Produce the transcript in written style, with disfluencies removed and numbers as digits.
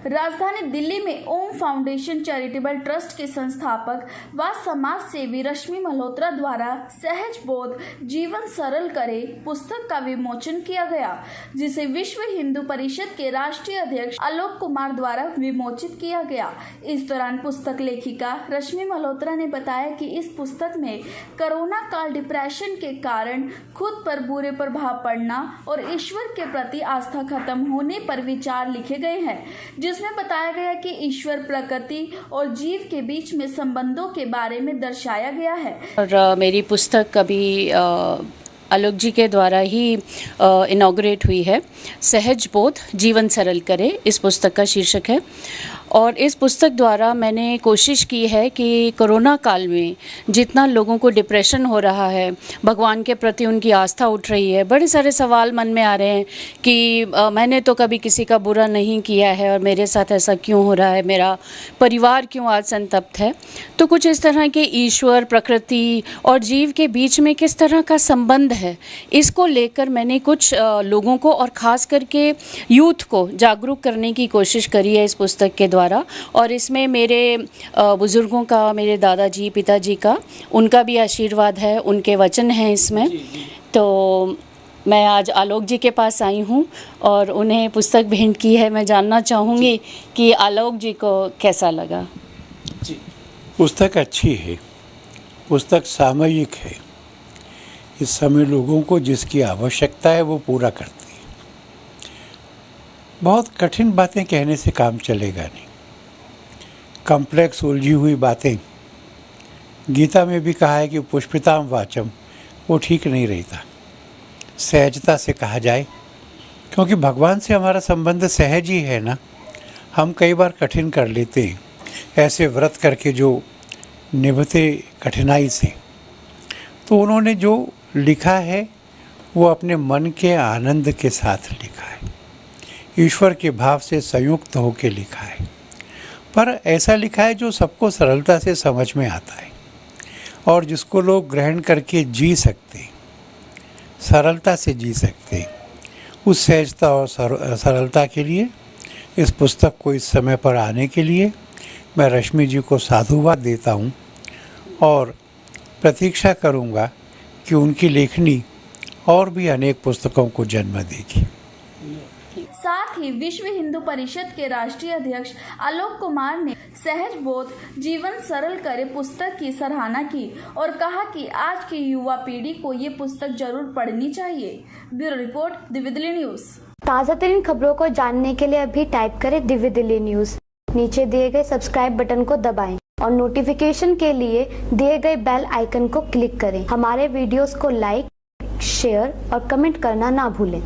राजधानी दिल्ली में ओम foundation charitable trust के संस्थापक व समाज सेवी रश्मि मल्होत्रा द्वारा सहज बोध जीवन सरल करे पुस्तक का विमोचन किया गया, जिसे विश्व हिंदू परिषद के राष्ट्रीय अध्यक्ष आलोक कुमार द्वारा विमोचित किया गया। इस दौरान पुस्तक लेखिका रश्मि मल्होत्रा ने बताया कि इस पुस्तक में कोरोना काल डिप्रेशन के कारण खुद पर बुरे प्रभाव पड़ना और ईश्वर के प्रति आस्था खत्म होने पर विचार लिखे गए हैं, जिसमें बताया गया कि ईश्वर, प्रकृति और जीव के बीच में संबंधों के बारे में दर्शाया गया है। और मेरी पुस्तक अभी आलोक जी के द्वारा ही इनॉग्रेट हुई है। सहज बोध जीवन सरल करे इस पुस्तक का शीर्षक है। और इस पुस्तक द्वारा मैंने कोशिश की है कि कोरोना काल में जितना लोगों को डिप्रेशन हो रहा है, भगवान के प्रति उनकी आस्था उठ रही है, बड़े सारे सवाल मन में आ रहे हैं कि मैंने तो कभी किसी का बुरा नहीं किया है और मेरे साथ ऐसा क्यों हो रहा है, मेरा परिवार क्यों आज संतप्त है। तो कुछ इस तरह के ईश्वर, प्रकृति और जीव के बीच में किस तरह का संबंध है, इसको लेकर मैंने कुछ लोगों को और ख़ास करके यूथ को जागरूक करने की कोशिश करी है इस पुस्तक के द्वारा। और इसमें मेरे बुज़ुर्गों का, मेरे दादाजी, पिताजी का, उनका भी आशीर्वाद है, उनके वचन हैं इसमें। तो मैं आज आलोक जी के पास आई हूँ और उन्हें पुस्तक भेंट की है। मैं जानना चाहूँगी कि आलोक जी को कैसा लगा। जी, पुस्तक अच्छी है, पुस्तक सामयिक है। इस समय लोगों को जिसकी आवश्यकता है वो पूरा करती है। बहुत कठिन बातें कहने से काम चलेगा नहीं। कॉम्प्लेक्स उलझी हुई बातें, गीता में भी कहा है कि पुष्पिताम वाचम, वो ठीक नहीं रहता। सहजता से कहा जाए, क्योंकि भगवान से हमारा संबंध सहज ही है ना। हम कई बार कठिन कर लेते हैं, ऐसे व्रत करके जो निभते कठिनाई से। तो उन्होंने जो लिखा है वो अपने मन के आनंद के साथ लिखा है, ईश्वर के भाव से संयुक्त होकर लिखा है, पर ऐसा लिखा है जो सबको सरलता से समझ में आता है और जिसको लोग ग्रहण करके जी सकते, सरलता से जी सकते। उस सहजता और सरलता के लिए इस पुस्तक को इस समय पर आने के लिए मैं रश्मि जी को साधुवाद देता हूँ और प्रतीक्षा करूँगा कि उनकी लेखनी और भी अनेक पुस्तकों को जन्म देगी। साथ ही विश्व हिंदू परिषद के राष्ट्रीय अध्यक्ष आलोक कुमार ने सहज बोध जीवन सरल करे पुस्तक की सराहना की और कहा कि आज की युवा पीढ़ी को ये पुस्तक जरूर पढ़नी चाहिए। Bureau report, Divya Delhi news. ताज़ा तरीन खबरों को जानने के लिए अभी टाइप करें दिव्य दिल्ली न्यूज। नीचे दिए गए सब्सक्राइब बटन को दबाएं और नोटिफिकेशन के लिए दिए गए बेल आइकन को क्लिक करें। हमारे वीडियोस को लाइक, शेयर और कमेंट करना ना भूलें।